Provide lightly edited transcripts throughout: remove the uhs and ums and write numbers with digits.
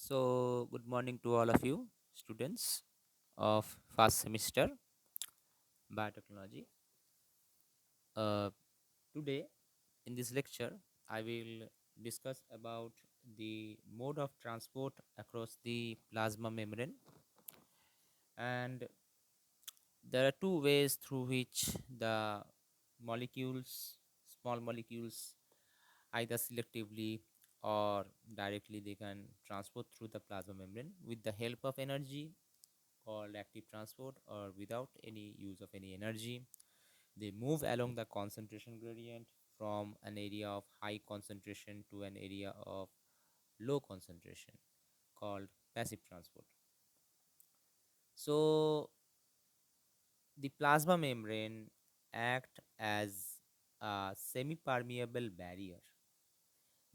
So, good morning to all of you, students of first semester biotechnology. Uh, Today, in this lecture, I will discuss about the mode of transport across the plasma membrane, and there are two ways through which the molecules, small molecules, either selectively or directly, they can transport through the plasma membrane with the help of energy called active transport, or without any use of any energy. They move along the concentration gradient from an area of high concentration to an area of low concentration, called passive transport. So the plasma membrane act as a semi-permeable barrier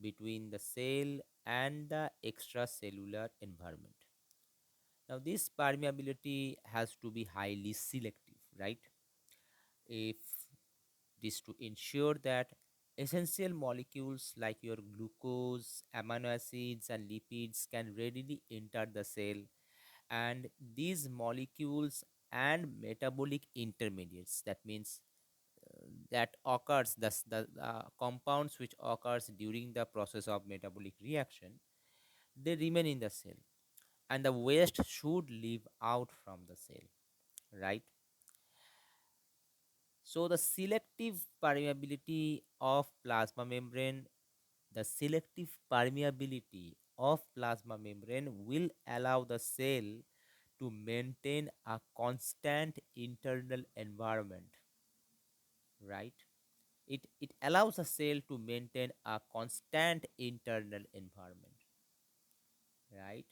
between the cell and the extracellular environment. Now this permeability has to be highly selective, right? If this to ensure that essential molecules like your glucose, amino acids, and lipids can readily enter the cell, and these molecules and metabolic intermediates, that means that occurs the compounds which occurs during the process of metabolic reaction, they remain in the cell, and the waste should leave out from the cell, right? So the selective permeability of plasma membrane, the selective permeability of plasma membrane will allow the cell to maintain a constant internal environment, right? It allows a cell to maintain a constant internal environment, right?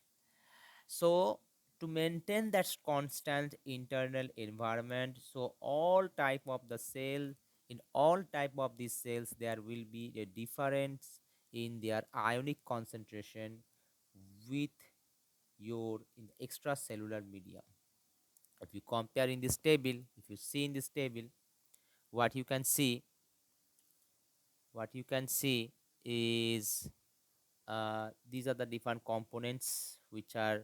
So to maintain that constant internal environment, so all type of the cell, in all type of these cells, there will be a difference in their ionic concentration with your in the extracellular medium. If you compare in this table, if you see in this table, what you can see, what you can see is these are the different components which are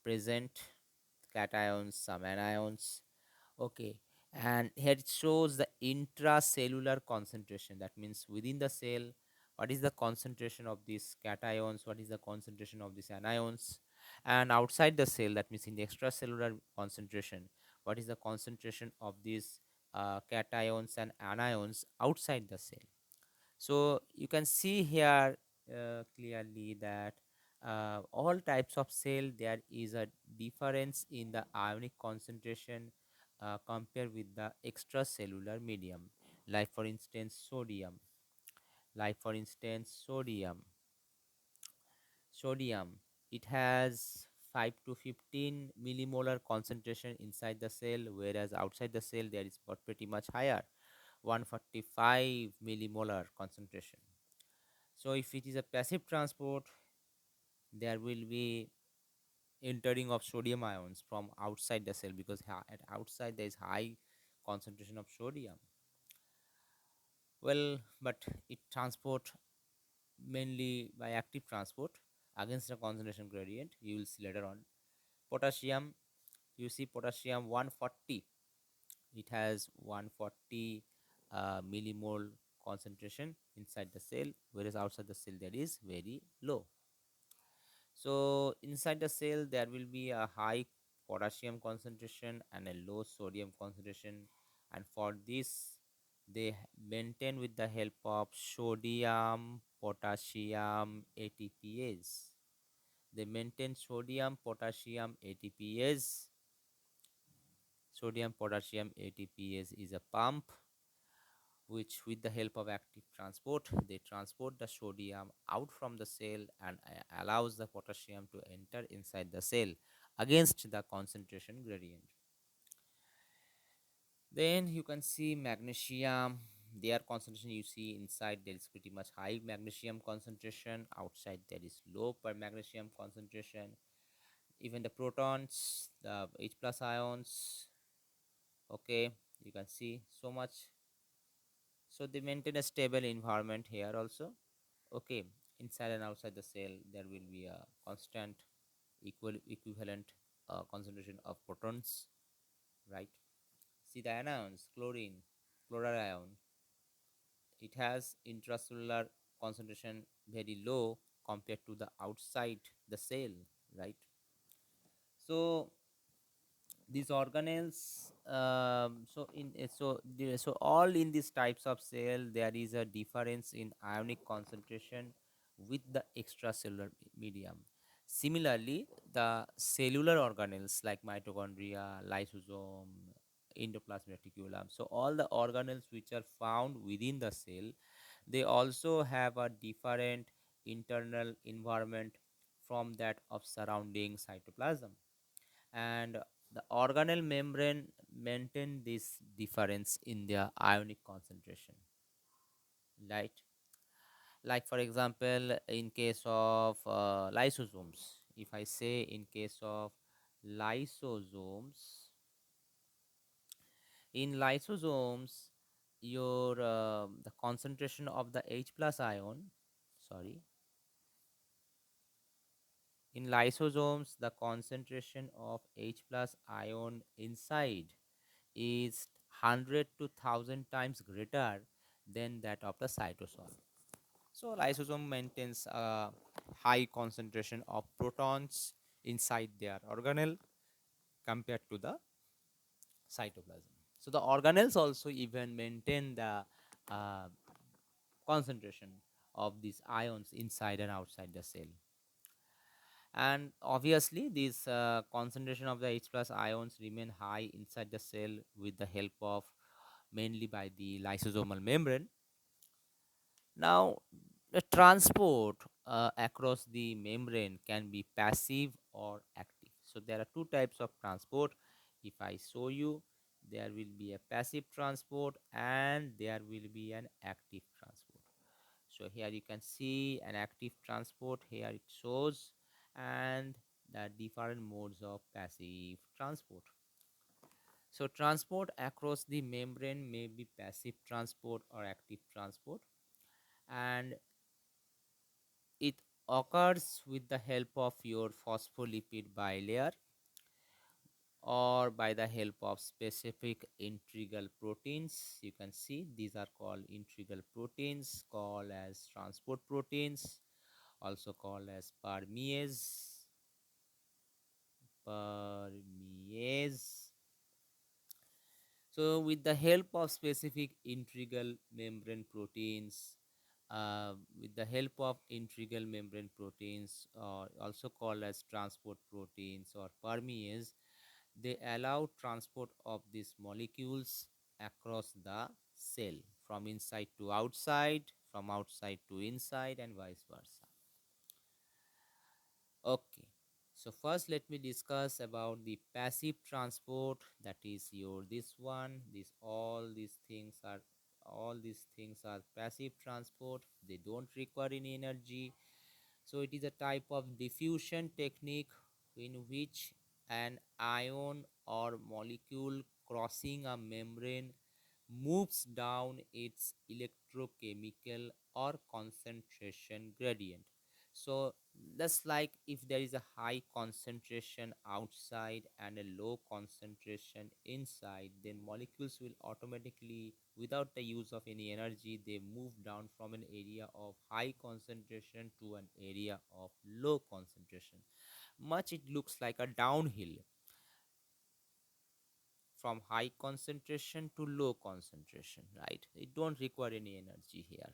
present: cations, some anions. Okay, and here it shows the intracellular concentration. That means within the cell, what is the concentration of these cations, what is the concentration of these anions, and outside the cell, that means in the extracellular concentration, what is the concentration of these cations and anions outside the cell. So you can see here clearly that all types of cell, there is a difference in the ionic concentration compared with the extracellular medium, like for instance sodium, like for instance sodium, it has 5 to 15 millimolar concentration inside the cell, whereas outside the cell there is pretty much higher, 145 millimolar concentration. So if it is a passive transport, there will be entering of sodium ions from outside the cell, because at outside there is high concentration of sodium. Well, but it transport mainly by active transport against the concentration gradient. You will see later on. Potassium, you see potassium 140. It has 140 millimole concentration inside the cell, whereas outside the cell there is very low. So inside the cell there will be a high potassium concentration and a low sodium concentration, and for this they maintain with the help of sodium potassium ATPase. They maintain sodium potassium ATPase. Sodium potassium ATPase is a pump which, with the help of active transport, they transport the sodium out from the cell and allows the potassium to enter inside the cell against the concentration gradient. Then you can see magnesium, their concentration, you see inside there is pretty much high magnesium concentration, outside there is low per magnesium concentration. Even the protons, the H plus ions, okay, you can see so much. So they maintain a stable environment here also. Okay, inside and outside the cell there will be a constant equivalent concentration of protons, right? See the anions, chlorine, chloride ion, it has intracellular concentration very low compared to the outside the cell, right? So these organelles, so all in these types of cell there is a difference in ionic concentration with the extracellular medium. Similarly, the cellular organelles like mitochondria, lysosome, endoplasmic reticulum, so all the organelles which are found within the cell, they also have a different internal environment from that of surrounding cytoplasm, and the organelle membrane maintain this difference in their ionic concentration, right? Like for example, in case of lysosomes, if I say in case of lysosomes, in lysosomes your the concentration of the H plus ion, sorry, in lysosomes the concentration of H plus ion inside is 100 to 1000 times greater than that of the cytosol. So lysosome maintains a high concentration of protons inside their organelle compared to the cytoplasm. So the organelles also even maintain the uh, concentration of these ions inside and outside the cell. And obviously this concentration of the H plus ions remain high inside the cell with the help of mainly by the lysosomal membrane. Now, the transport across the membrane can be passive or active. So, there are two types of transport. If I show you, there will be a passive transport and there will be an active transport. So, here you can see an active transport, here it shows, and the different modes of passive transport. So transport across the membrane may be passive transport or active transport, and it occurs with the help of your phospholipid bilayer or by the help of specific integral proteins. You can see these are called integral proteins, called as transport proteins, also called as permease. So, with the help of specific integral membrane proteins, with the help of integral membrane proteins, also called as transport proteins or permease, they allow transport of these molecules across the cell from inside to outside, from outside to inside, and vice versa. Okay. So first let me discuss about the passive transport, that is your this one, this all these things are passive transport. They don't require any energy. So it is a type of diffusion technique in which an ion or molecule crossing a membrane moves down its electrochemical or concentration gradient. So that's like if there is a high concentration outside and a low concentration inside, then molecules will automatically, without the use of any energy, they move down from an area of high concentration to an area of low concentration. Much it looks like a downhill from high concentration to low concentration, right? It don't require any energy here.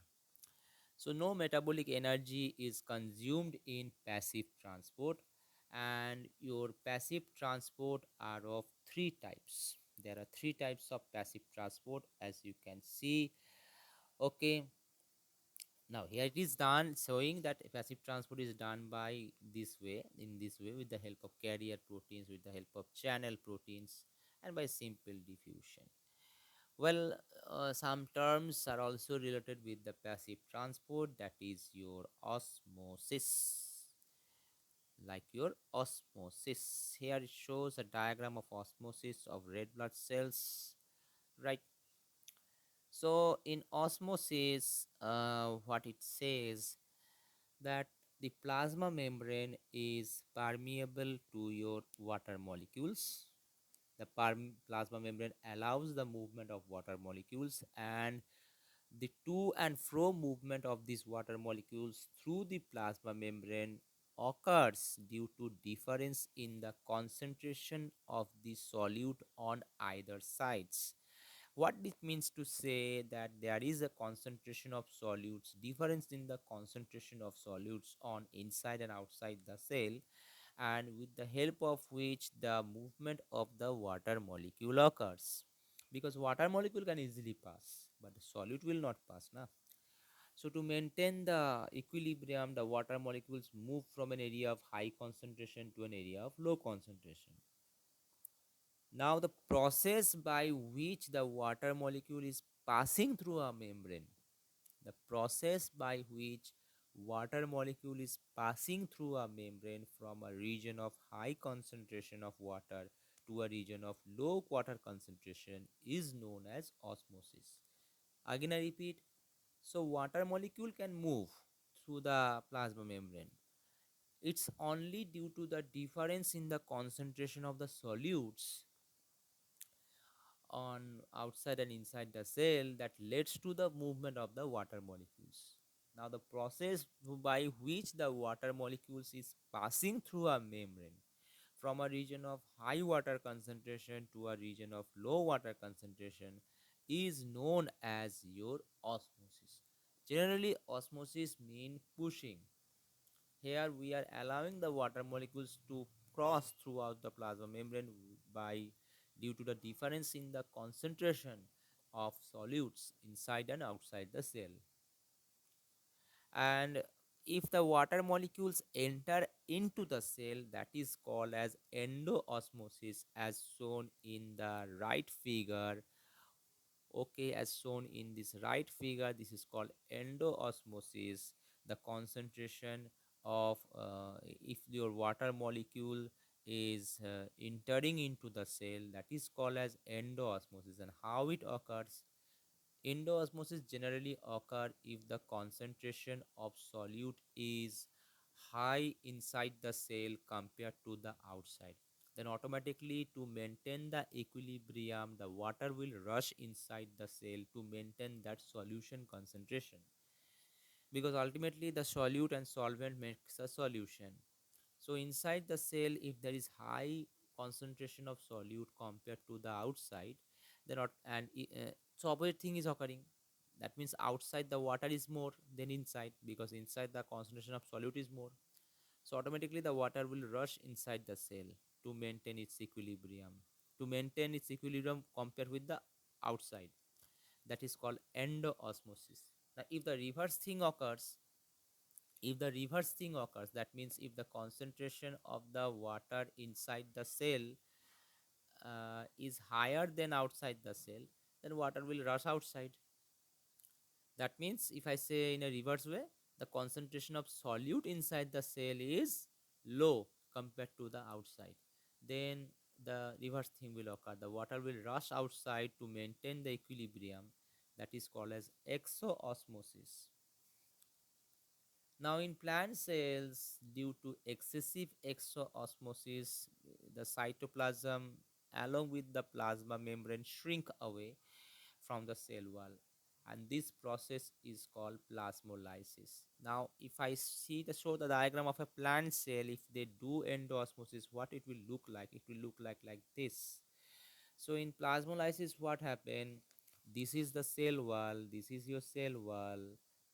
So no metabolic energy is consumed in passive transport, and your passive transport are of three types. There are three types of passive transport as you can see. Okay, now here it is done showing that passive transport is done by this way, in this way, with the help of carrier proteins, with the help of channel proteins, and by simple diffusion. Well, some terms are also related with the passive transport, that is your osmosis. Like your osmosis. Here it shows a diagram of osmosis of red blood cells, right? So in osmosis, what it says that the plasma membrane is permeable to your water molecules. The plasma membrane allows the movement of water molecules, and the to and fro movement of these water molecules through the plasma membrane occurs due to difference in the concentration of the solute on either sides. What it means to say that there is a concentration of solutes, difference in the concentration of solutes on inside and outside the cell, and with the help of which the movement of the water molecule occurs, because water molecule can easily pass but the solute will not pass na. So to maintain the equilibrium, the water molecules move from an area of high concentration to an area of low concentration. Now the process by which the water molecule is passing through a membrane, the process by which water molecule is passing through a membrane from a region of high concentration of water to a region of low water concentration is known as osmosis. Again I repeat, so water molecule can move through the plasma membrane. It's only due to the difference in the concentration of the solutes on outside and inside the cell that leads to the movement of the water molecules. Now the process by which the water molecules is passing through a membrane from a region of high water concentration to a region of low water concentration is known as your osmosis. Generally osmosis mean pushing. Here we are allowing the water molecules to cross throughout the plasma membrane by due to the difference in the concentration of solutes inside and outside the cell. And if the water molecules enter into the cell, that is called as endoosmosis, as shown in the right figure. Okay, as shown in this right figure, this is called endoosmosis. The concentration of if your water molecule is entering into the cell, that is called as endoosmosis. And how it occurs? Endoosmosis generally occur if the concentration of solute is high inside the cell compared to the outside. Then automatically, to maintain the equilibrium, the water will rush inside the cell to maintain that solution concentration, because ultimately the solute and solvent makes a solution. So inside the cell, if there is high concentration of solute compared to the outside, then not and so opposite thing is occurring. That means outside the water is more than inside, because inside the concentration of solute is more. So automatically the water will rush inside the cell to maintain its equilibrium, to maintain its equilibrium compared with the outside. That is called endoosmosis. Now, if the reverse thing occurs, that means if the concentration of the water inside the cell is higher than outside the cell, then water will rush outside. That means if I say in a reverse way, the concentration of solute inside the cell is low compared to the outside, then the reverse thing will occur. The water will rush outside to maintain the equilibrium. That is called as exoosmosis. Now, in plant cells, due to excessive exoosmosis, the cytoplasm along with the plasma membrane shrink away from the cell wall, and this process is called plasmolysis. Now, if I show the diagram of a plant cell, if they do endoosmosis, what it will look like? It will look like this. So in plasmolysis, what happened? This is the cell wall, this is your cell wall,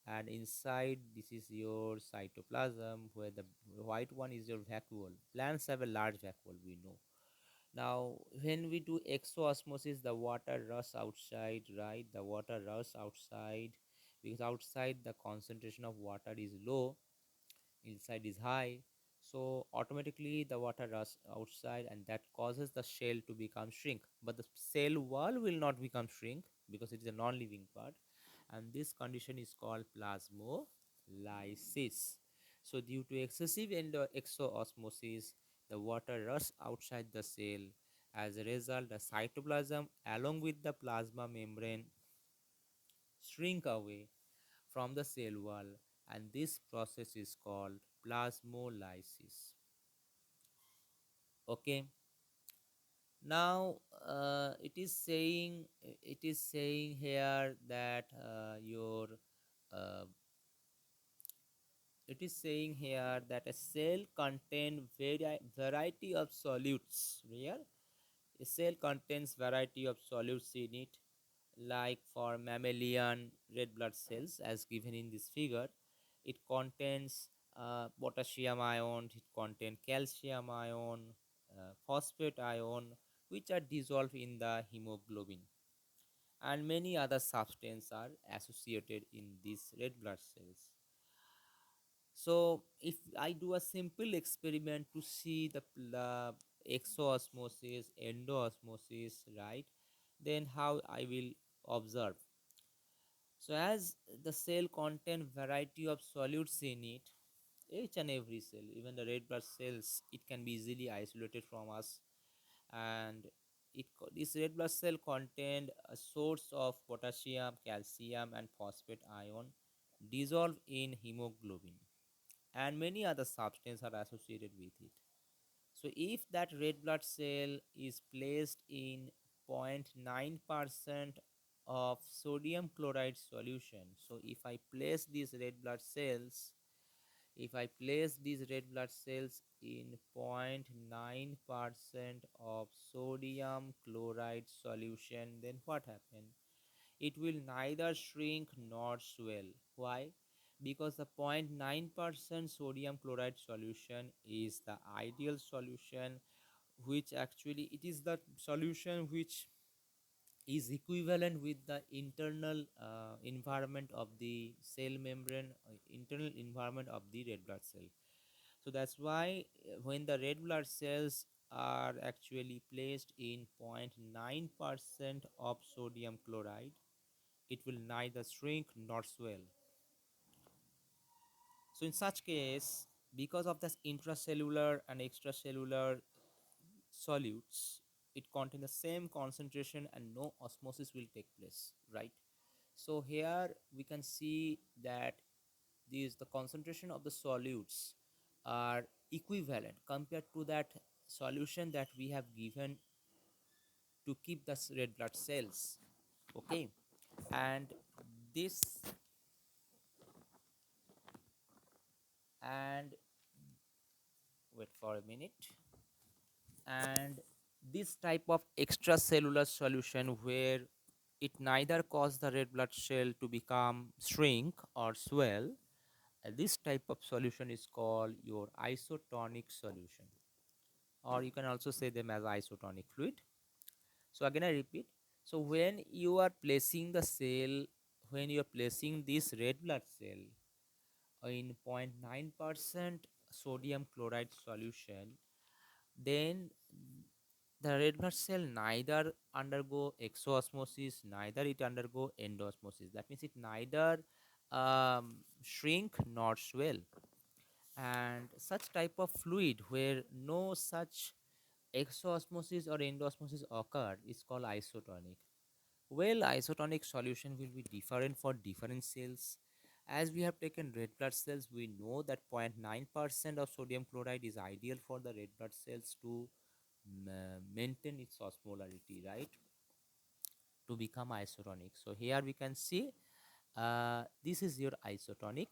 and inside this is your cytoplasm, where the white one is your vacuole. Plants have a large vacuole, we know. Now, when we do exoosmosis, the water rush outside, right? The water rush outside, because outside the concentration of water is low, inside is high. So automatically the water rush outside, and that causes the shell to become shrink. But the cell wall will not become shrink because it is a non-living part, and this condition is called plasmolysis. So due to excessive exoosmosis, the water rush outside the cell. As a result, the cytoplasm along with the plasma membrane shrink away from the cell wall, and this process is called plasmolysis. Okay, now it is saying here that your uh, it is saying here that a cell contain variety of solutes. Here a cell contains variety of solutes in it, like for mammalian red blood cells as given in this figure. It contains potassium ion, it contains calcium ion, phosphate ion, which are dissolved in the hemoglobin, and many other substances are associated in these red blood cells. So if I do a simple experiment to see the exoosmosis, endoosmosis, right, then how I will observe. So as the cell contain variety of solutes in it, each and every cell, even the red blood cells, it can be easily isolated from us, and this red blood cell contained a source of potassium, calcium, and phosphate ion dissolved in hemoglobin, and many other substances are associated with it. So if that red blood cell is placed in 0.9% of sodium chloride solution, so if I place these red blood cells in 0.9% of sodium chloride solution, then what happens? It will neither shrink nor swell. Why? Because the 0.9% sodium chloride solution is the ideal solution, which actually it is the solution which is equivalent with the internal environment of the cell membrane, internal environment of the red blood cell. So that's why when the red blood cells are actually placed in 0.9% of sodium chloride, it will neither shrink nor swell. So in such case, because of this intracellular and extracellular solutes, it contains the same concentration and no osmosis will take place, right? So here we can see that these the concentration of the solutes are equivalent compared to that solution that we have given to keep the red blood cells. Okay, and this and wait for a minute. And this type of extracellular solution where it neither cause the red blood cell to become shrink or swell, this type of solution is called your isotonic solution, or you can also say them as isotonic fluid. So again I repeat, so when you are placing this red blood cell in 0.9% sodium chloride solution, then the red blood cell neither undergo exoosmosis, neither it undergo endosmosis. That means it neither shrink nor swell. And such type of fluid where no such exoosmosis or endosmosis occur is called isotonic. Well, isotonic solution will be different for different cells. As we have taken red blood cells, we know that 0.9% of sodium chloride is ideal for the red blood cells to maintain its osmolarity, right? To become isotonic. So here we can see this is your isotonic,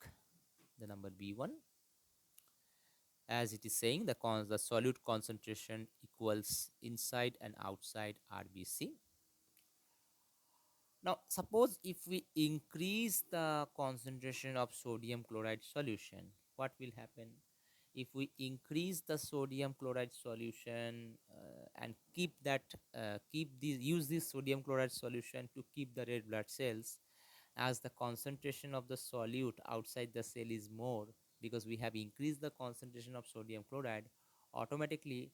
the number B1. As it is saying, the solute concentration equals inside and outside RBC. Now, suppose if we increase the concentration of sodium chloride solution, what will happen? If we increase the sodium chloride solution and use this sodium chloride solution to keep the red blood cells, as the concentration of the solute outside the cell is more, because we have increased the concentration of sodium chloride, automatically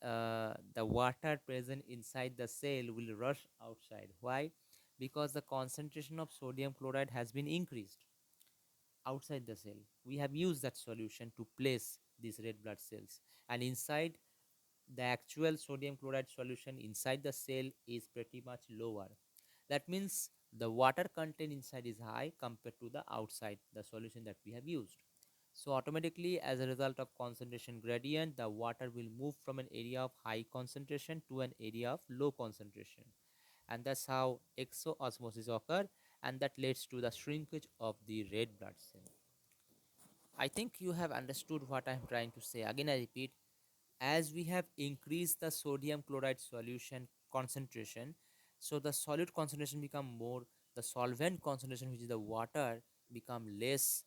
the water present inside the cell will rush outside. Why? Because the concentration of sodium chloride has been increased outside the cell. We have used that solution to place these red blood cells, and inside, the actual sodium chloride solution inside the cell is pretty much lower. That means the water content inside is high compared to the outside, the solution that we have used. So automatically, as a result of concentration gradient, the water will move from an area of high concentration to an area of low concentration. And that's how exoosmosis occur, and that leads to the shrinkage of the red blood cell. I think you have understood what I'm trying to say. Again, I repeat, as we have increased the sodium chloride solution concentration, so the solute concentration become more, the solvent concentration, which is the water, become less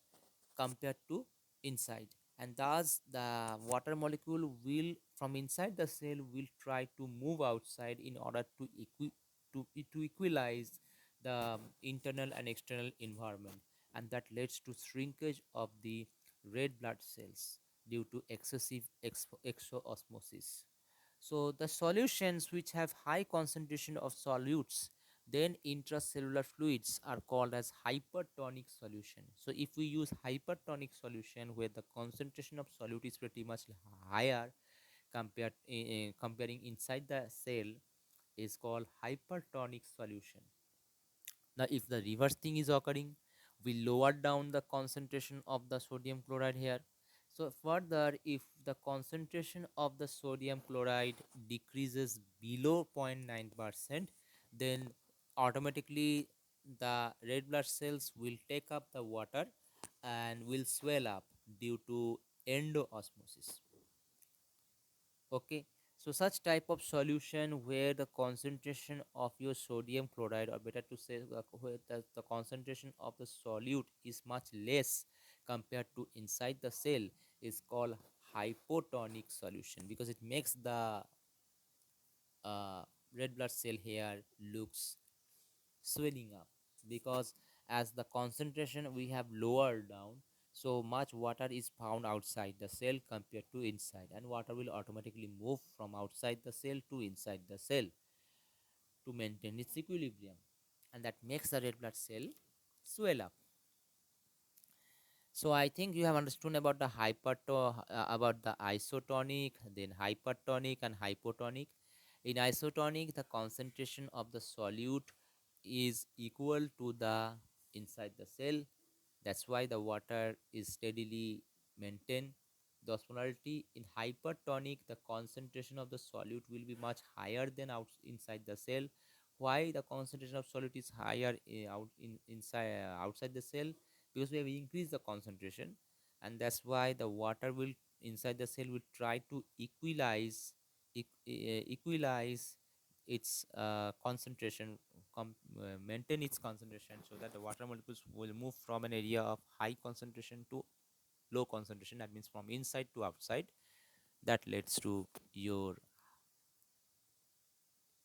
compared to inside, and thus the water molecule will from inside the cell will try to move outside in order to to equalize the internal and external environment, and that leads to shrinkage of the red blood cells due to excessive exoosmosis. So the solutions which have high concentration of solutes, then intracellular fluids, are called as hypertonic solution. So if we use hypertonic solution where the concentration of solute is pretty much higher comparing inside the cell, is called hypertonic solution. Now, if the reverse thing is occurring, we lower down the concentration of the sodium chloride here. So further, if the concentration of the sodium chloride decreases below 0.9%, then automatically the red blood cells will take up the water and will swell up due to endoosmosis. Okay, so such type of solution where the concentration of your sodium chloride, or better to say where the concentration of the solute is much less compared to inside the cell, is called hypotonic solution, because it makes the uh, red blood cell here looks swelling up, because as the concentration we have lowered down, so much water is found outside the cell compared to inside, and water will automatically move from outside the cell to inside the cell to maintain its equilibrium, and that makes the red blood cell swell up. So I think you have understood about the about the isotonic, then hypertonic and hypotonic. In isotonic, the concentration of the solute is equal to the inside the cell. That's why the water is steadily maintained the osmolarity. In hypertonic, the concentration of the solute will be much higher than out inside the cell. Why the concentration of solute is higher outside the cell? Because we have increased the concentration, and that's why the water will inside the cell will try to equalize its concentration, maintain its concentration, so that the water molecules will move from an area of high concentration to low concentration, that means from inside to outside. That leads to your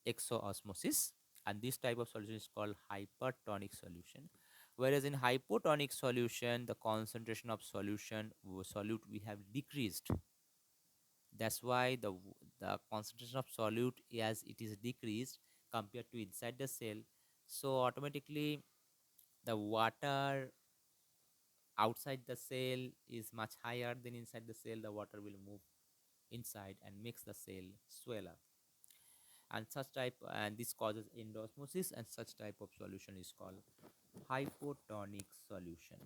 exoosmosis, and this type of solution is called hypertonic solution. Whereas in hypotonic solution, the concentration of solute we have decreased. That's why the concentration of solute, as it is decreased compared to inside the cell, so automatically the water outside the cell is much higher than inside the cell. The water will move inside and makes the cell swell up, and this causes endosmosis, and such type of solution is called hypotonic solution.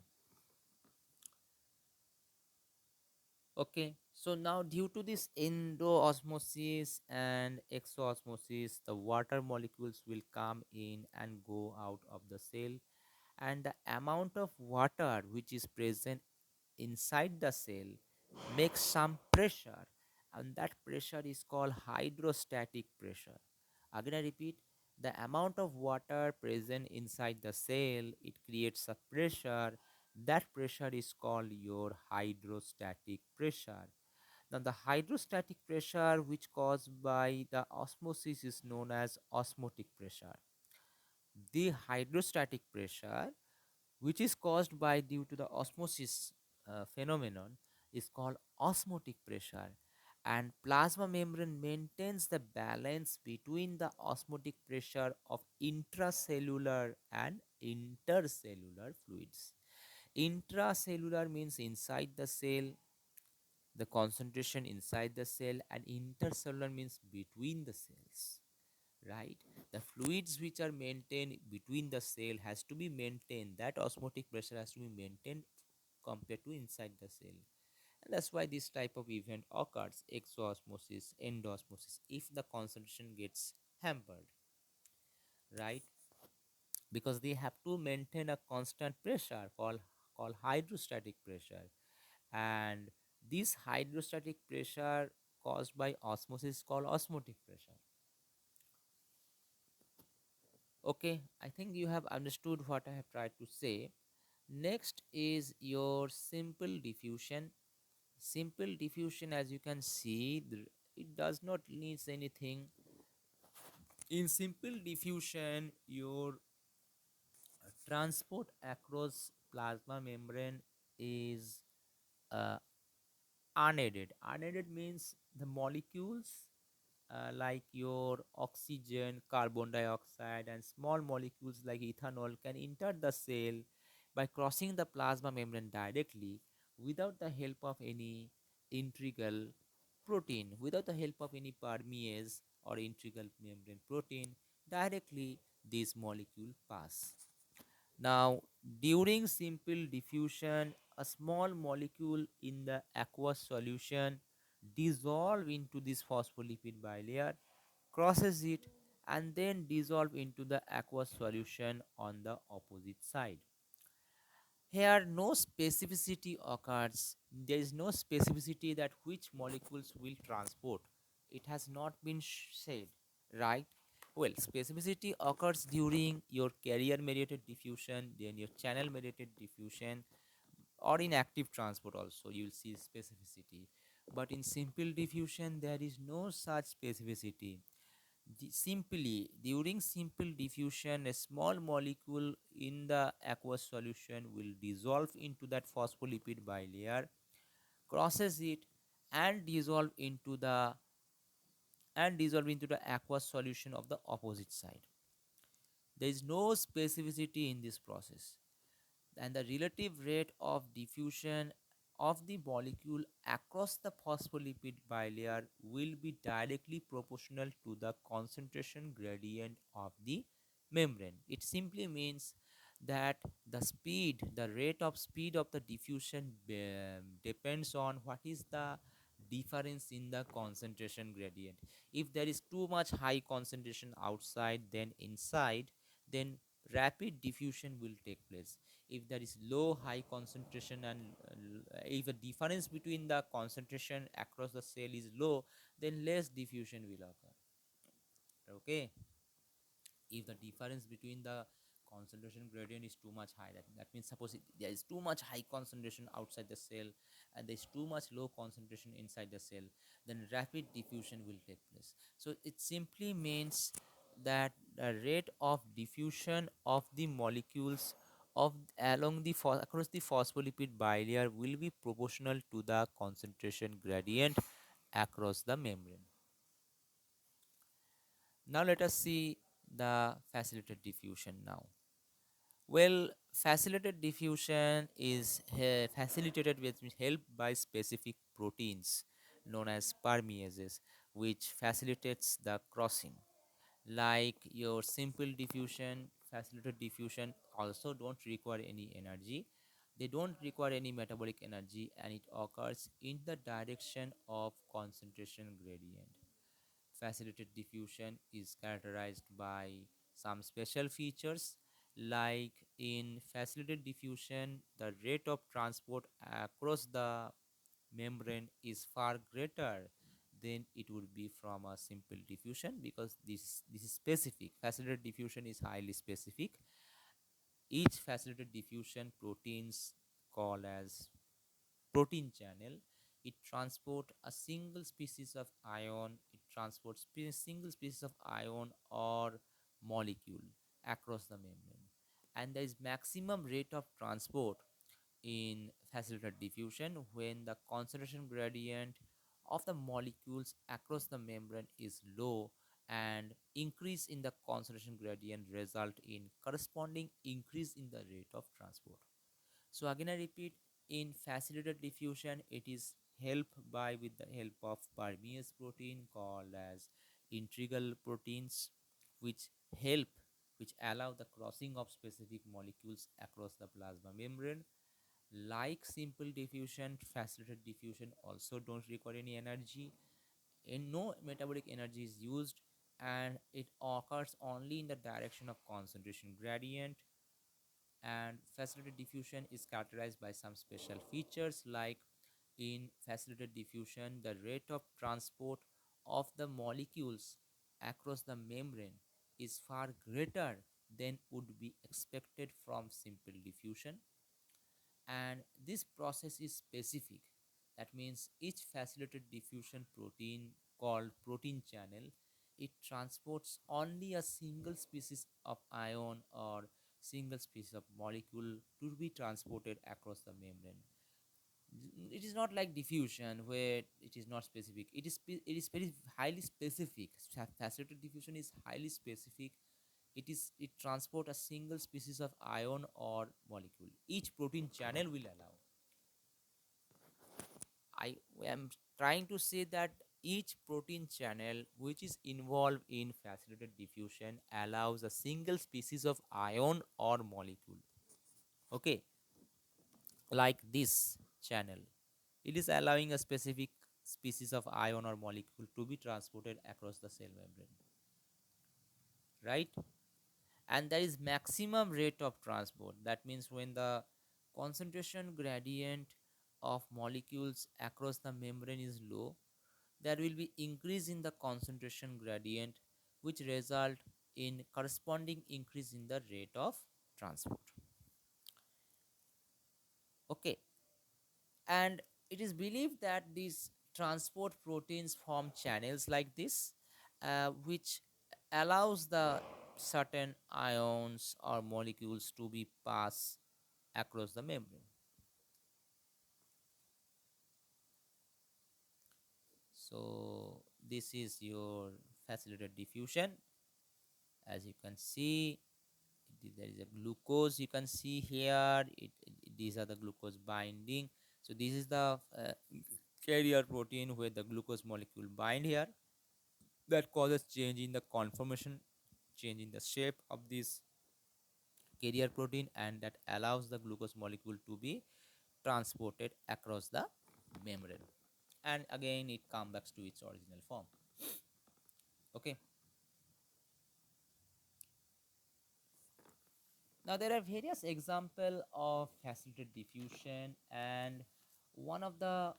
Okay, so now due to this endoosmosis and exoosmosis, the water molecules will come in and go out of the cell, and the amount of water which is present inside the cell makes some pressure, and that pressure is called hydrostatic pressure. Again, I repeat, the amount of water present inside the cell, it creates a pressure. That pressure is called your hydrostatic pressure. Now the hydrostatic pressure which caused by the osmosis is known as osmotic pressure. The hydrostatic pressure which is caused by due to the osmosis phenomenon is called osmotic pressure, and plasma membrane maintains the balance between the osmotic pressure of intracellular and intercellular fluids. Intracellular means inside the cell, the concentration inside the cell, and intercellular means between the cells, right? The fluids which are maintained between the cell has to be maintained. That osmotic pressure has to be maintained compared to inside the cell. And that's why this type of event occurs, exosmosis, endosmosis, if the concentration gets hampered, right? Because they have to maintain a constant pressure called hydrostatic pressure. And this hydrostatic pressure caused by osmosis is called osmotic pressure. Okay, I think you have understood what I have tried to say. Next is your simple diffusion. Simple diffusion, as you can see, it does not needs anything. In simple diffusion, your transport across plasma membrane is uh, unaided. Unaided means the molecules like your oxygen, carbon dioxide, and small molecules like ethanol can enter the cell by crossing the plasma membrane directly without the help of any integral protein, without the help of any permease or integral membrane protein. Directly, these molecules pass. Now, during simple diffusion, a small molecule in the aqueous solution dissolve into this phospholipid bilayer, crosses it, and then dissolve into the aqueous solution on the opposite side. Here, no specificity occurs. There is no specificity that which molecules will transport. It has not been said, right? Well, specificity occurs during your carrier mediated diffusion, then your channel mediated diffusion, or in active transport also you will see specificity. But in simple diffusion, there is no such specificity. Simply, during simple diffusion, a small molecule in the aqueous solution will dissolve into that phospholipid bilayer, crosses it, and dissolve into the aqueous solution of the opposite side. There is no specificity in this process, and the relative rate of diffusion of the molecule across the phospholipid bilayer will be directly proportional to the concentration gradient of the membrane. It simply means that the rate of speed of the diffusion depends on what is the difference in the concentration gradient. If there is too much high concentration outside than inside, then rapid diffusion will take place. If there is low high concentration and if the difference between the concentration across the cell is low, then less diffusion will occur. Okay, if the difference between the concentration gradient is too much high, that means suppose there is too much high concentration outside the cell and there is too much low concentration inside the cell, then rapid diffusion will take place. So it simply means that the rate of diffusion of the molecules of along the across the phospholipid bilayer will be proportional to the concentration gradient across the membrane. Now let us see the facilitated diffusion now. Well, facilitated diffusion is facilitated with help by specific proteins known as permeases, which facilitates the crossing. Like your simple diffusion, facilitated diffusion also don't require any energy. They don't require any metabolic energy, and it occurs in the direction of concentration gradient. Facilitated diffusion is characterized by some special features, like in facilitated diffusion the rate of transport across the membrane is far greater than it would be from a simple diffusion, because this is specific. Facilitated diffusion is highly specific. Each facilitated diffusion proteins called as protein channel, it transport a single species of ion, it transports single species of ion or molecule across the membrane. And there is maximum rate of transport in facilitated diffusion when the concentration gradient of the molecules across the membrane is low, and increase in the concentration gradient result in corresponding increase in the rate of transport. So again I repeat, in facilitated diffusion, it is helped by with the help of permease protein called as integral proteins. which help which allow the crossing of specific molecules across the plasma membrane. Like simple diffusion, facilitated diffusion also don't require any energy, and no metabolic energy is used, and it occurs only in the direction of concentration gradient. And facilitated diffusion is characterized by some special features, like in facilitated diffusion the rate of transport of the molecules across the membrane is far greater than would be expected from simple diffusion, and this process is specific. That means each facilitated diffusion protein, called protein channel, it transports only a single species of ion or single species of molecule to be transported across the membrane. It is not like diffusion where it is not specific. It is very highly specific. Facilitated diffusion is highly specific. It transport a single species of ion or molecule. Each protein channel will allow. I am trying to say that each protein channel which is involved in facilitated diffusion allows a single species of ion or molecule. Okay, like this channel, it is allowing a specific species of ion or molecule to be transported across the cell membrane, right? And there is maximum rate of transport. That means when the concentration gradient of molecules across the membrane is low, there will be increase in the concentration gradient, which result in corresponding increase in the rate of transport. Okay, and it is believed that these transport proteins form channels like this, which allows the certain ions or molecules to be passed across the membrane. So this is your facilitated diffusion. As you can see, there is a glucose, you can see here. These are the glucose binding. So this is the carrier protein where the glucose molecule bind here, that causes change in the conformation, change in the shape of this carrier protein, and that allows the glucose molecule to be transported across the membrane, and again it comes back to its original form. Okay, now there are various example of facilitated diffusion, and one of the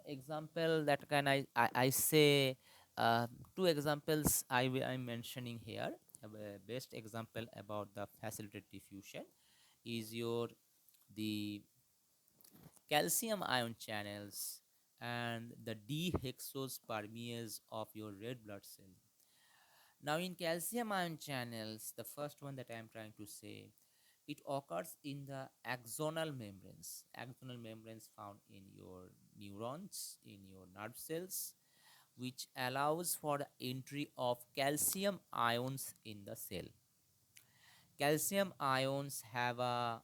example that can I say, two examples I'm mentioning here. Best example about the facilitated diffusion is your the calcium ion channels and the dehexospermease of your red blood cell. Now, in calcium ion channels, the first one that I am trying to say, it occurs in the axonal membranes. Axonal membranes found in your neurons, in your nerve cells, which allows for the entry of calcium ions in the cell. Calcium ions have a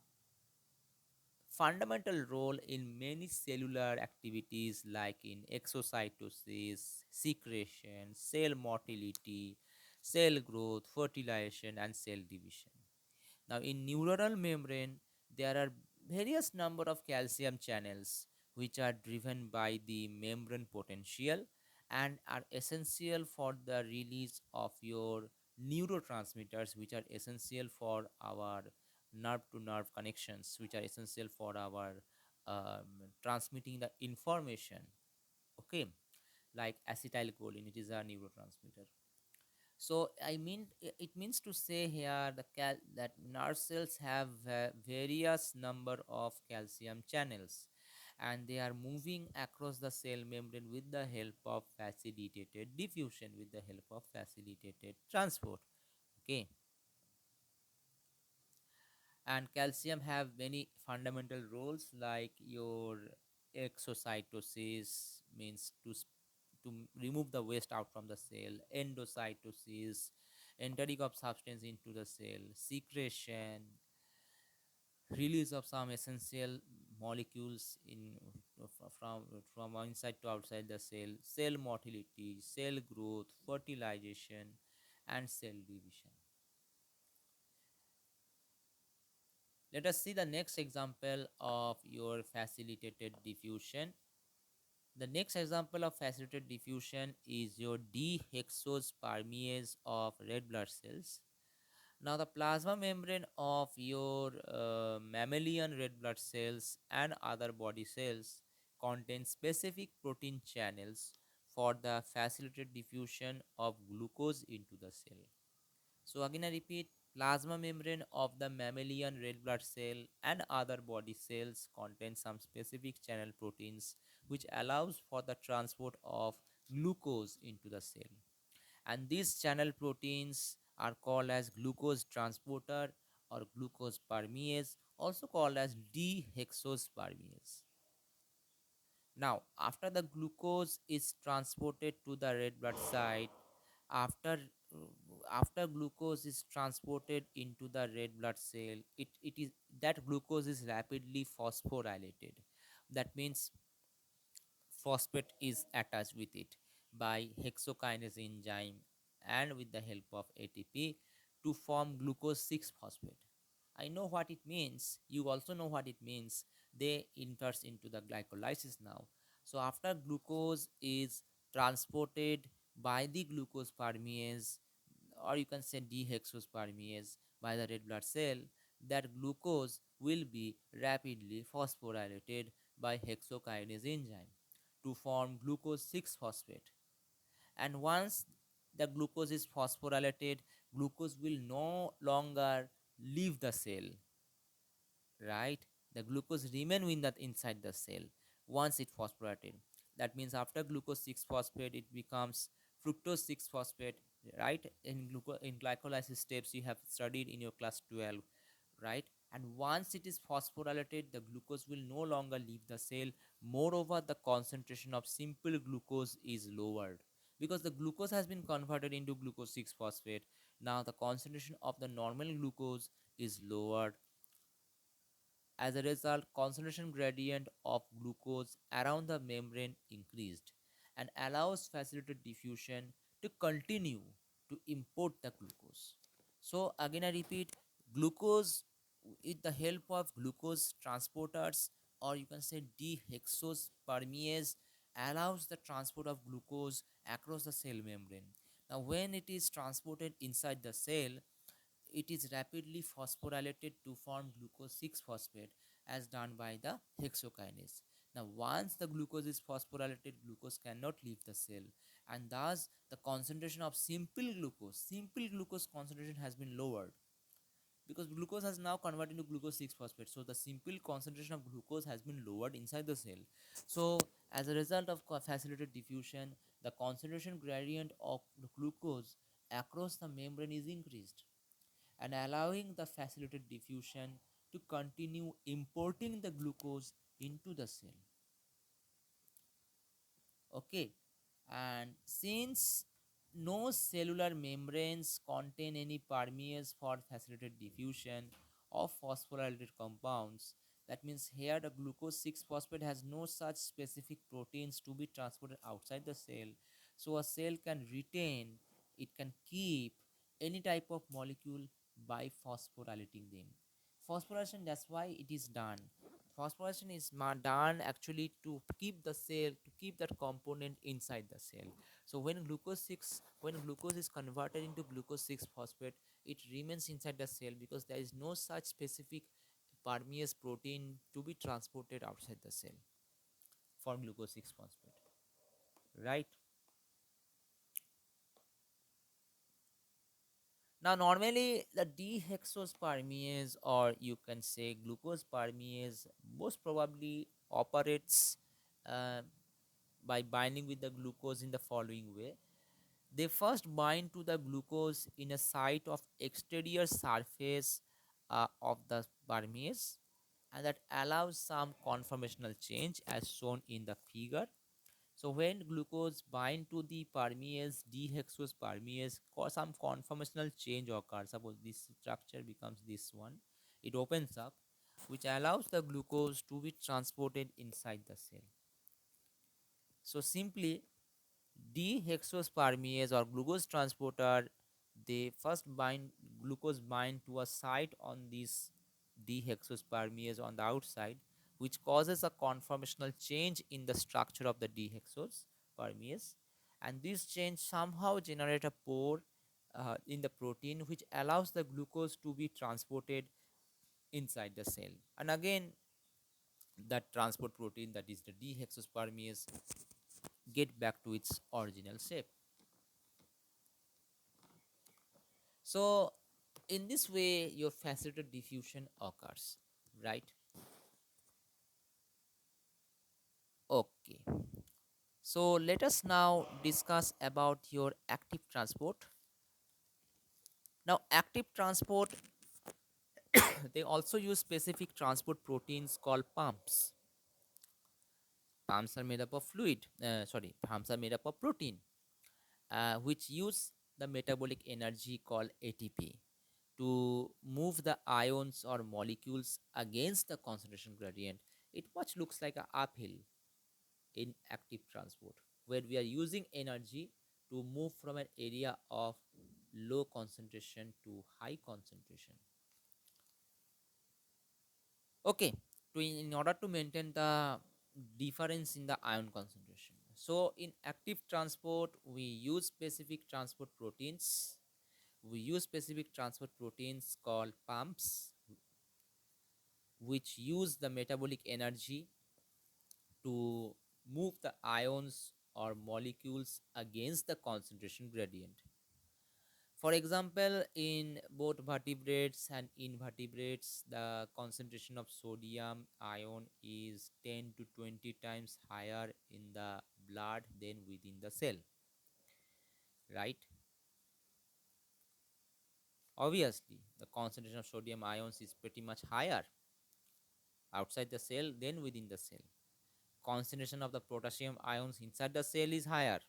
fundamental role in many cellular activities like in exocytosis, secretion, cell motility, cell growth, fertilization, and cell division. Now, in neuronal membrane, there are various number of calcium channels which are driven by the membrane potential and are essential for the release of your neurotransmitters, which are essential for our nerve to nerve connections, which are essential for our transmitting the information. Okay, like acetylcholine, it is a neurotransmitter. So I mean, it means to say here that nerve cells have various number of calcium channels, and they are moving across the cell membrane with the help of facilitated diffusion, with the help of facilitated transport. Okay, and calcium have many fundamental roles like your exocytosis, means to remove the waste out from the cell, endocytosis, entering of substance into the cell, secretion, release of some essential molecules from inside to outside the cell, cell motility, cell growth, fertilization, and cell division. Let us see the next example of your facilitated diffusion. The next example of facilitated diffusion is your dihexospermiase of red blood cells. Now, the plasma membrane of your mammalian red blood cells and other body cells contains specific protein channels for the facilitated diffusion of glucose into the cell. So again I repeat, plasma membrane of the mammalian red blood cell and other body cells contain some specific channel proteins which allows for the transport of glucose into the cell. And these channel proteins are called as glucose transporter or glucose permease, also called as dihexospermiase. Now, after the glucose is transported to the red blood site, after after glucose is transported into the red blood cell, it is that glucose is rapidly phosphorylated. That means phosphate is attached with it by hexokinase enzyme and with the help of ATP to form glucose 6 phosphate. I know what it means. You also know what it means. They enters into the glycolysis now. So after glucose is transported by the glucose permease, or you can say dehexospermiase, by the red blood cell, that glucose will be rapidly phosphorylated by hexokinase enzyme to form glucose 6 phosphate. And once the glucose is phosphorylated, glucose will no longer leave the cell, right? The glucose remain in that inside the cell once it phosphorylated. That means after glucose 6 phosphate it becomes fructose 6 phosphate, right? In glycolysis steps you have studied in your class 12, right? And once it is phosphorylated, the glucose will no longer leave the cell. Moreover, the concentration of simple glucose is lowered because the glucose has been converted into glucose 6 phosphate. Now the concentration of the normal glucose is lowered. As a result, concentration gradient of glucose around the membrane increased and allows facilitated diffusion to continue to import the glucose. So again I repeat, glucose with the help of glucose transporters, or you can say dehexospermiase, allows the transport of glucose across the cell membrane. Now when it is transported inside the cell, it is rapidly phosphorylated to form glucose 6 phosphate as done by the hexokinase. Now, once the glucose is phosphorylated, glucose cannot leave the cell, and thus the concentration of simple glucose concentration has been lowered because glucose has now converted into glucose 6 phosphate. So, the simple concentration of glucose has been lowered inside the cell. So, as a result of facilitated diffusion, the concentration gradient of the glucose across the membrane is increased and allowing the facilitated diffusion to continue importing the glucose into the cell. Okay, and since no cellular membranes contain any permease for facilitated diffusion of phosphorylated compounds, that means here the glucose 6 phosphate has no such specific proteins to be transported outside the cell. So a cell can retain, it can keep any type of molecule by phosphorylating them. Phosphorylation, that's why it is done. Phosphorylation is done actually to keep the cell, to keep that component inside the cell. So when glucose is converted into glucose 6 phosphate, it remains inside the cell because there is no such specific permease protein to be transported outside the cell for glucose 6 phosphate, right? Now, normally the dehexospermiase, or you can say glucose permease, most probably operates uh, by binding with the glucose in the following way. They first bind to the glucose in a site of exterior surface of the permease, and that allows some conformational change as shown in the figure. So when glucose bind to the permease, dehexose permease, some conformational change occurs. Suppose this structure becomes this one, it opens up, which allows the glucose to be transported inside the cell. So simply, dehexose permease or glucose transporter they first bind glucose bind to a site on this dehexospermiase on the outside, which causes a conformational change in the structure of the dehexospermiase, and this change somehow generate a pore in the protein, which allows the glucose to be transported inside the cell. And again, that transport protein, that is the dehexospermiase, get back to its original shape. So in this way your facilitated diffusion occurs, right? Okay, so let us now discuss about your active transport. Now active transport, they also use specific transport proteins called pumps. Pumps are made up of pumps are made up of protein, which use the metabolic energy called ATP to move the ions or molecules against the concentration gradient. It much looks like an uphill in active transport, where we are using energy to move from an area of low concentration to high concentration. Okay, in order to maintain the difference in the ion concentration. So in active transport, we use specific transport proteins. We use specific transport proteins called pumps, which use the metabolic energy to move the ions or molecules against the concentration gradient. For example, in both vertebrates and invertebrates, the concentration of sodium ion is 10 to 20 times higher in the blood than within the cell, right? Obviously, the concentration of sodium ions is pretty much higher outside the cell than within the cell. Concentration of the potassium ions inside the cell is higher.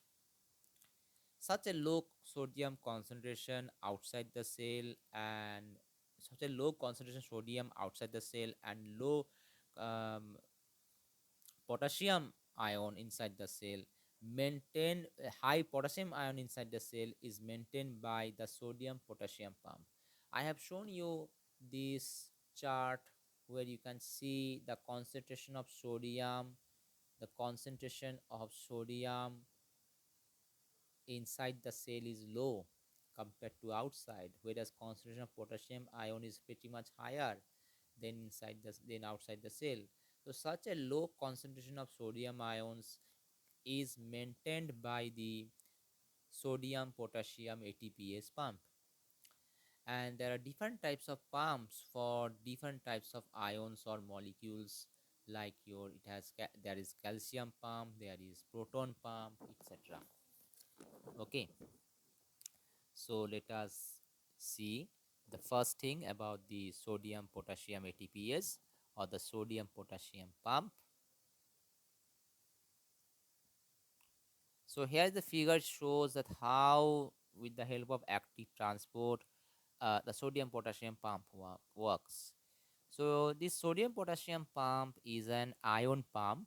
Such a low sodium concentration outside the cell and such a low concentration sodium outside the cell and low um, potassium ion inside the cell maintain a high potassium ion inside the cell is maintained by the sodium potassium pump. I have shown you this chart where you can see the concentration of sodium, the concentration of sodium inside the cell is low compared to outside, whereas concentration of potassium ion is pretty much higher than outside the cell. So such a low concentration of sodium ions is maintained by the sodium potassium ATPase pump. And there are different types of pumps for different types of ions or molecules, like there is calcium pump, there is proton pump, etc. Okay, so let us see the first thing about the sodium potassium ATPase or the sodium potassium pump. So here the figure shows that how with the help of active transport the sodium potassium pump works. So this sodium potassium pump is an ion pump,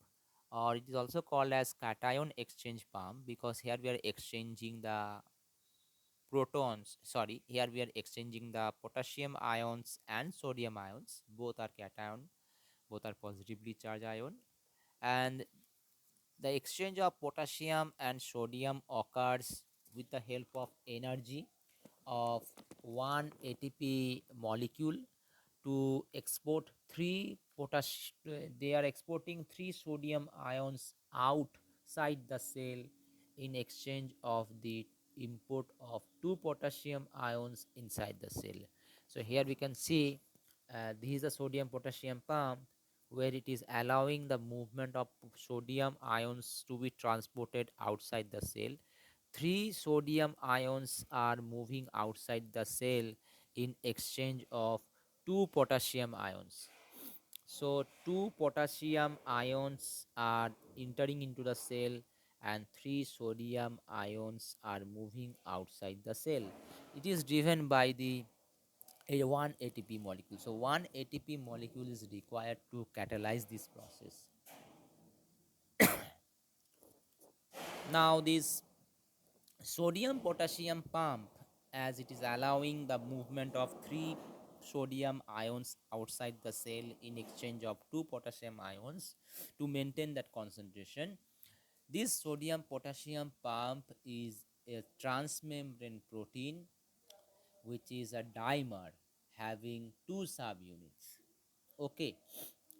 or it is also called as cation exchange pump, because here we are exchanging the protons, sorry, here we are exchanging the potassium ions and sodium ions. Both are cation, both are positively charged ion, and the exchange of potassium and sodium occurs with the help of energy of one ATP molecule to export they are exporting three sodium ions outside the cell in exchange of the input of two potassium ions inside the cell. So here we can see this is a sodium potassium pump where it is allowing the movement of sodium ions to be transported outside the cell. Three sodium ions are moving outside the cell in exchange of two potassium ions. So two potassium ions are entering into the cell and three sodium ions are moving outside the cell. It is driven by the one ATP molecule. So one ATP molecule is required to catalyze this process. Now this sodium potassium pump as it is allowing the movement of three sodium ions outside the cell in exchange of two potassium ions to maintain that concentration. This sodium potassium pump is a transmembrane protein which is a dimer having two subunits. Okay,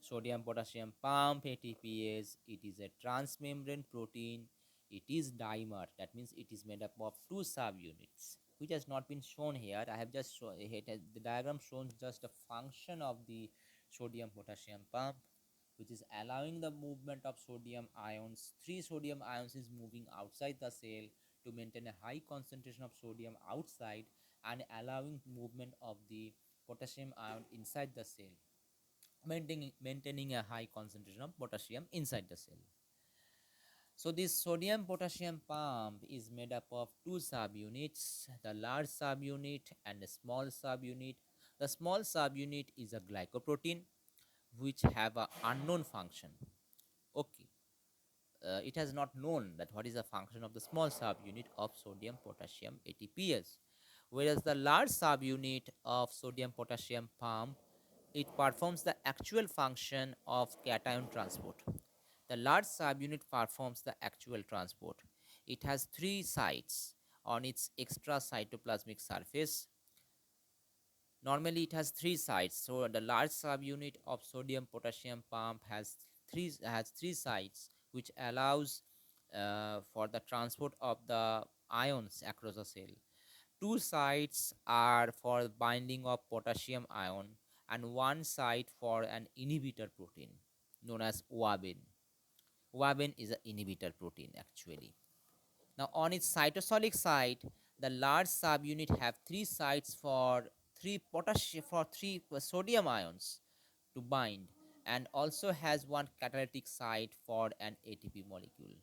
sodium potassium pump ATPase, it is a transmembrane protein. It is dimer, that means it is made up of two subunits, which has not been shown here. I have just shown the diagram shows just a function of the sodium potassium pump, which is allowing the movement of sodium ions. Three sodium ions is moving outside the cell to maintain a high concentration of sodium outside and allowing movement of the potassium ion inside the cell, maintaining a high concentration of potassium inside the cell. So this sodium potassium pump is made up of two subunits, the large subunit and the small subunit. The small subunit is a glycoprotein which have a unknown function. Okay, it has not known that what is the function of the small subunit of sodium potassium ATPase, whereas the large subunit of sodium potassium pump, it performs the actual function of cation transport. The large subunit performs the actual transport. It has three sites on its extra cytoplasmic surface. Normally it has three sites, so the large subunit of sodium potassium pump has three sites, which allows for the transport of the ions across the cell. Two sites are for binding of potassium ion and one site for an inhibitor protein known as OABN. OABN is an inhibitor protein actually. Now on its cytosolic site, the large subunit have three sites for three sodium ions to bind, and also has one catalytic site for an ATP molecule.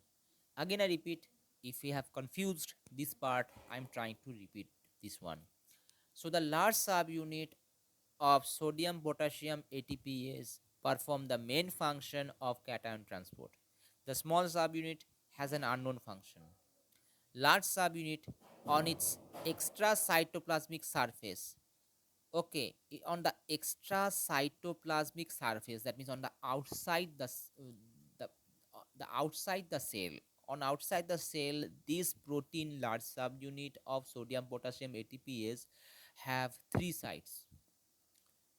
Again I repeat, if we have confused this part, I'm trying to repeat this one. So the large subunit of sodium potassium ATPase perform the main function of cation transport. The small subunit has an unknown function. Large subunit on its extra cytoplasmic surface. Okay, on the extra cytoplasmic surface, that means on the outside the the outside the cell. On outside the cell, this protein large subunit of sodium potassium ATPase have three sites: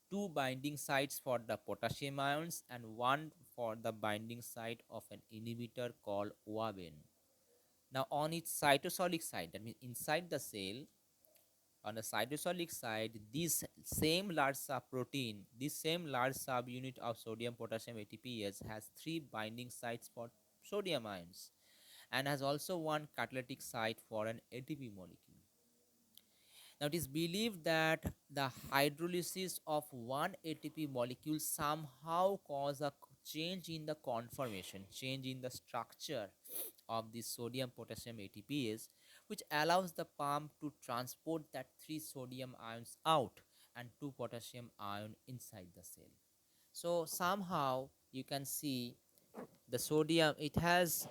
two binding sites for the potassium ions and one for the binding site of an inhibitor called OABN. Now, on its cytosolic side, that means inside the cell, on the cytosolic side, this same large subunit of sodium potassium ATPase has three binding sites for sodium ions and has also one catalytic site for an ATP molecule. Now, it is believed that the hydrolysis of one ATP molecule somehow cause a change in the conformation, change in the structure of the sodium potassium ATPase, which allows the pump to transport that three sodium ions out and two potassium ion inside the cell. So somehow you can see the sodium, it has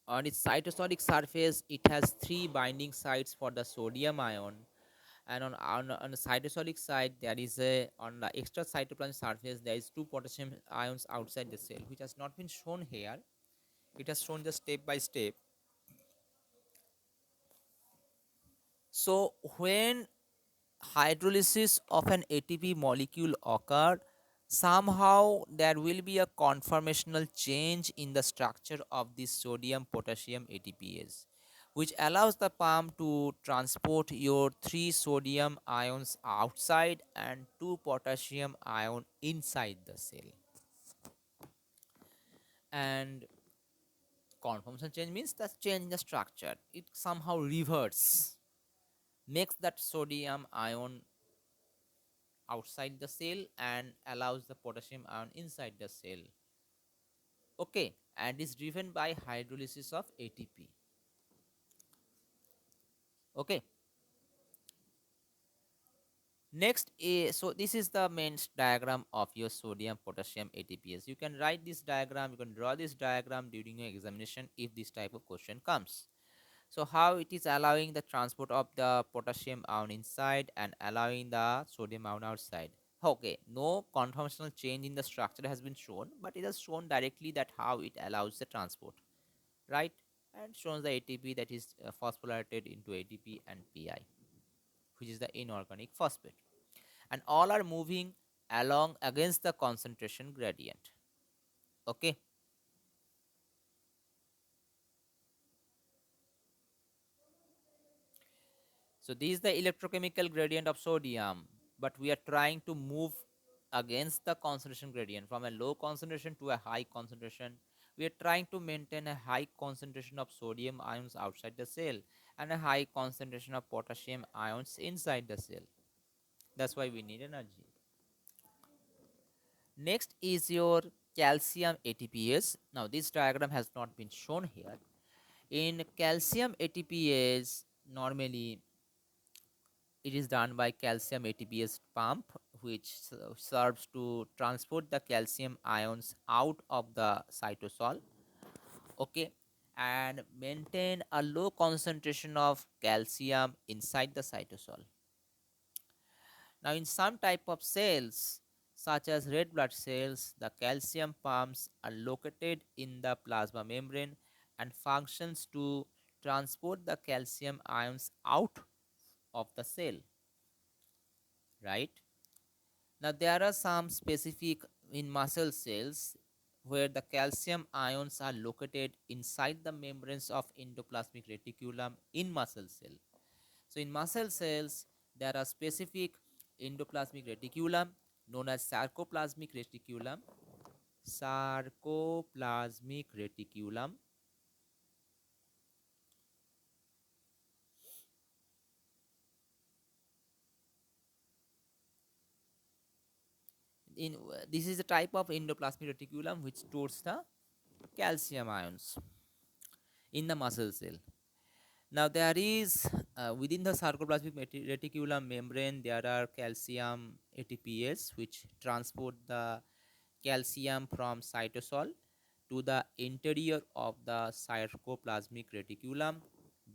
on its cytosolic surface, it has three binding sites for the sodium ion, and on the cytosolic side there is a on the extra cytoplasmic surface there is two potassium ions outside the cell, which has not been shown here. It has shown just step by step. So when hydrolysis of an ATP molecule occur, somehow there will be a conformational change in the structure of this sodium potassium ATPase, which allows the pump to transport your three sodium ions outside and two potassium ion inside the cell. And conformational change means that change in the structure. It somehow reverts, makes that sodium ion outside the cell and allows the potassium ion inside the cell. Okay, and is driven by hydrolysis of ATP. Okay, next is, so this is the main diagram of your sodium potassium ATPase. You can write this diagram, you can draw this diagram during your examination if this type of question comes. So how it is allowing the transport of the potassium ion inside and allowing the sodium ion outside. Okay, no conformational change in the structure has been shown, but it has shown directly that how it allows the transport, right? And shows the ATP that is phosphorylated into ATP and PI, which is the inorganic phosphate. And all are moving along against the concentration gradient. Okay. So this is the electrochemical gradient of sodium, but we are trying to move against the concentration gradient from a low concentration to a high concentration. We are trying to maintain a high concentration of sodium ions outside the cell and a high concentration of potassium ions inside the cell. That's why we need energy. Next is your calcium ATPase. Now this diagram has not been shown here. In calcium ATPase, normally it is done by calcium ATPase pump, which serves to transport the calcium ions out of the cytosol, okay, and maintain a low concentration of calcium inside the cytosol. Now, in some type of cells, such as red blood cells, the calcium pumps are located in the plasma membrane and functions to transport the calcium ions out of the cell, right? Now, there are some specific in muscle cells where the calcium ions are located inside the membranes of endoplasmic reticulum in muscle cell. So, in muscle cells, there are specific endoplasmic reticulum known as sarcoplasmic reticulum, sarcoplasmic reticulum. In this is a type of endoplasmic reticulum which stores the calcium ions in the muscle cell. Now there is within the sarcoplasmic reticulum membrane there are calcium ATPase which transport the calcium from cytosol to the interior of the sarcoplasmic reticulum,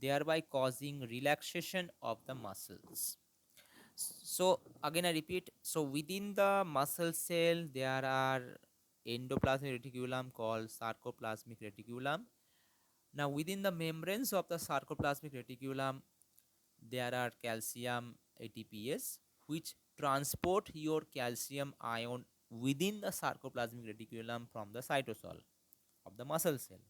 thereby causing relaxation of the muscles. So again I repeat, so within the muscle cell there are endoplasmic reticulum called sarcoplasmic reticulum. Now within the membranes of the sarcoplasmic reticulum there are calcium ATPase which transport your calcium ion within the sarcoplasmic reticulum from the cytosol of the muscle cell.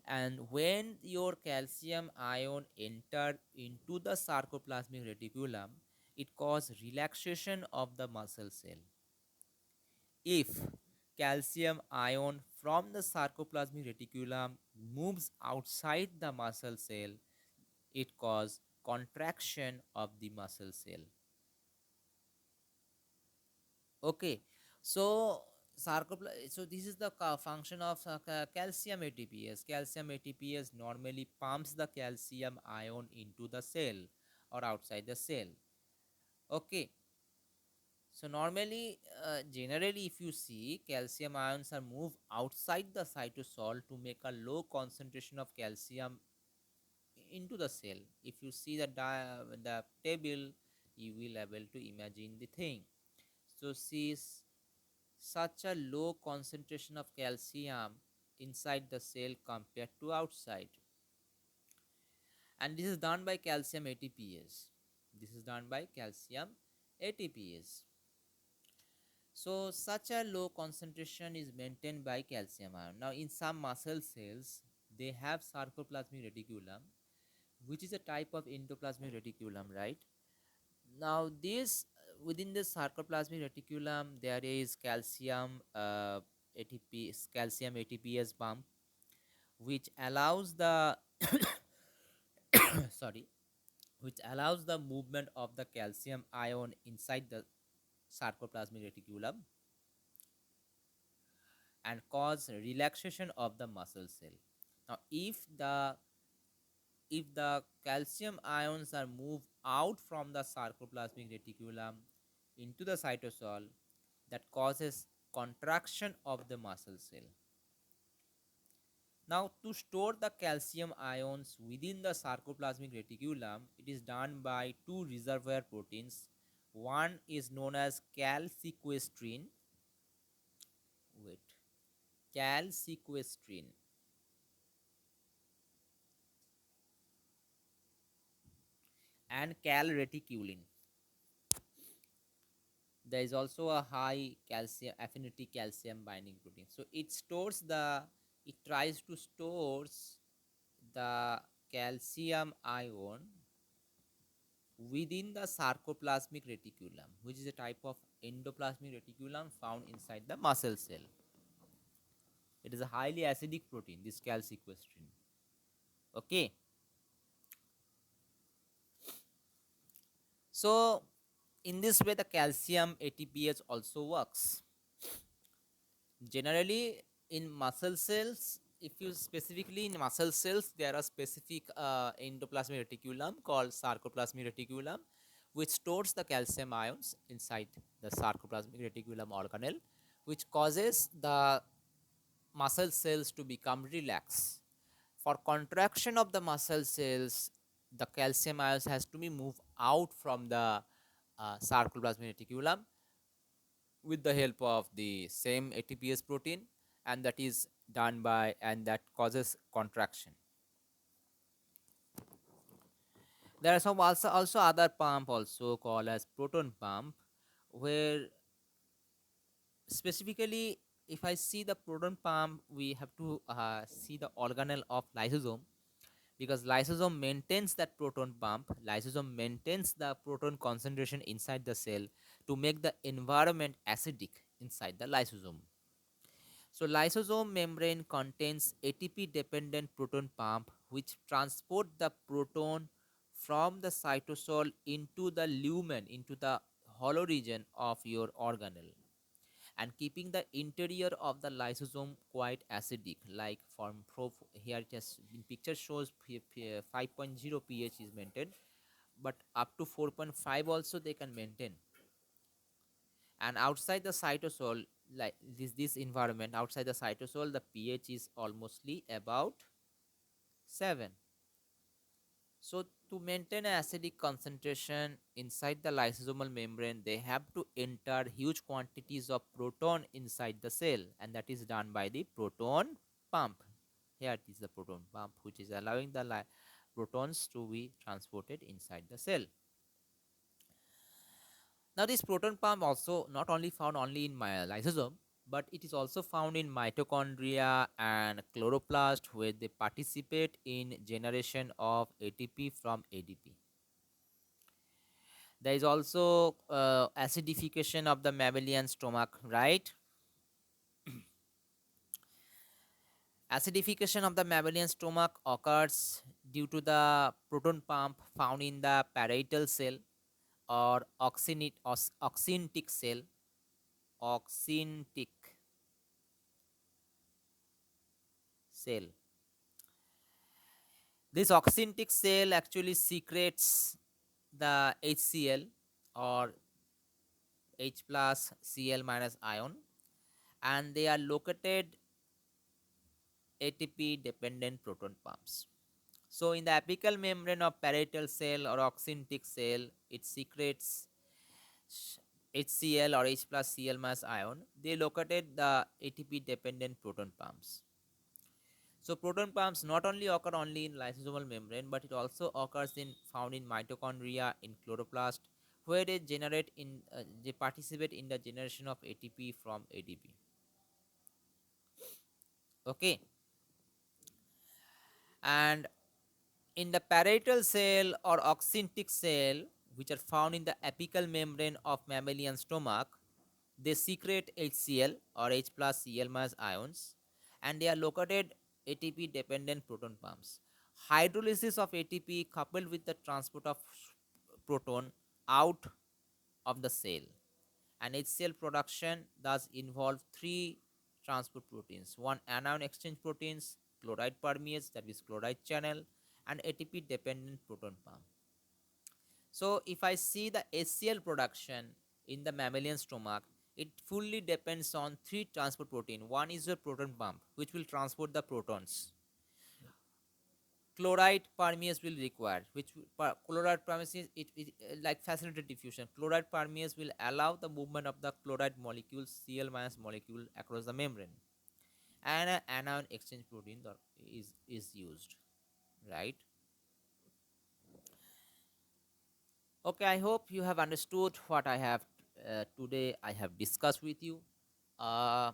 And when your calcium ion enter into the sarcoplasmic reticulum, it causes relaxation of the muscle cell. If calcium ion from the sarcoplasmic reticulum moves outside the muscle cell, it causes contraction of the muscle cell. Okay, so so this is the function of calcium ATPase. Calcium ATPase normally pumps the calcium ion into the cell or outside the cell. Okay, so normally, generally, if you see calcium ions are moved outside the cytosol to make a low concentration of calcium into the cell. If you see the table, you will able to imagine the thing. So see such a low concentration of calcium inside the cell compared to outside, and this is done by calcium ATPase. This is done by calcium ATPase. So such a low concentration is maintained by calcium ion. Now in some muscle cells, they have sarcoplasmic reticulum, which is a type of endoplasmic reticulum, right? Now this within the sarcoplasmic reticulum, there is calcium calcium ATPase pump, which allows the sorry, which allows the movement of the calcium ion inside the sarcoplasmic reticulum and cause relaxation of the muscle cell. Now, if the calcium ions are moved out from the sarcoplasmic reticulum into the cytosol, that causes contraction of the muscle cell. Now, to store the calcium ions within the sarcoplasmic reticulum, it is done by two reservoir proteins. One is known as calsequestrin. Wait, calsequestrin and calreticulin. There is also a high calcium affinity calcium binding protein. So it tries to stores the calcium ion within the sarcoplasmic reticulum, which is a type of endoplasmic reticulum found inside the muscle cell. It is a highly acidic protein, this calsequestrin. Okay. So in this way, the calcium ATPase also works. Generally, in muscle cells, if you specifically in muscle cells, there are specific endoplasmic reticulum called sarcoplasmic reticulum, which stores the calcium ions inside the sarcoplasmic reticulum organelle, which causes the muscle cells to become relaxed. For contraction of the muscle cells, the calcium ions has to be moved out from the sarcoplasmic reticulum with the help of the same ATPase protein, and that is done by, and that causes contraction. There are some also other pump also called as proton pump, where specifically if I see the proton pump, we have to see the organelle of lysosome, because lysosome maintains that proton pump. Lysosome maintains the proton concentration inside the cell to make the environment acidic inside the lysosome. So lysosome membrane contains ATP dependent proton pump, which transport the proton from the cytosol into the lumen, into the hollow region of your organelle, and keeping the interior of the lysosome quite acidic, like from here it has in picture shows 5.0 pH is maintained, but up to 4.5 also they can maintain. And outside the cytosol, like this environment outside the cytosol, the pH is almostly about 7. So to maintain an acidic concentration inside the lysosomal membrane, they have to enter huge quantities of proton inside the cell, and that is done by the proton pump. Here it is the proton pump, which is allowing the protons to be transported inside the cell. Now this proton pump also not only found only in my lysosome, but it is also found in mitochondria and chloroplast, where they participate in generation of ATP from ADP. There is also acidification of the mammalian stomach, right? Acidification of the mammalian stomach occurs due to the proton pump found in the parietal cell or oxyntic cell. Oxyntic cell. This oxyntic cell actually secretes the HCl or H plus Cl minus ion, and they are located ATP dependent proton pumps. So in the apical membrane of parietal cell or oxyntic cell, it secretes HCl or H plus Cl minus ion. They located the ATP dependent proton pumps. So proton pumps not only occur only in lysosomal membrane, but it also occurs in found in mitochondria, in chloroplast, where they participate in the generation of ATP from ADP. Okay, and in the parietal cell or oxyntic cell, which are found in the apical membrane of mammalian stomach, they secrete HCl or H plus Cl minus ions, and they are located ATP dependent proton pumps. Hydrolysis of ATP coupled with the transport of proton out of the cell, and HCl production thus involve three transport proteins: one anion exchange proteins, chloride permease, that is chloride channel, and ATP dependent proton pump. So if I see the HCl production in the mammalian stomach, it fully depends on three transport protein. One is a proton pump, which will transport the protons chloride permease will require, which chloride permease like facilitated diffusion. Chloride permease will allow the movement of the chloride molecule, Cl minus molecule, across the membrane, and an anion exchange protein is used, right? Okay, I hope you have understood what I have today I have discussed with you. uh,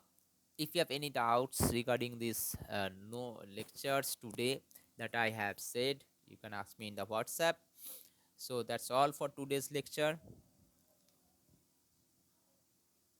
if you have any doubts regarding this no lectures today that I have said, you can ask me in the WhatsApp. So that's all for today's lecture.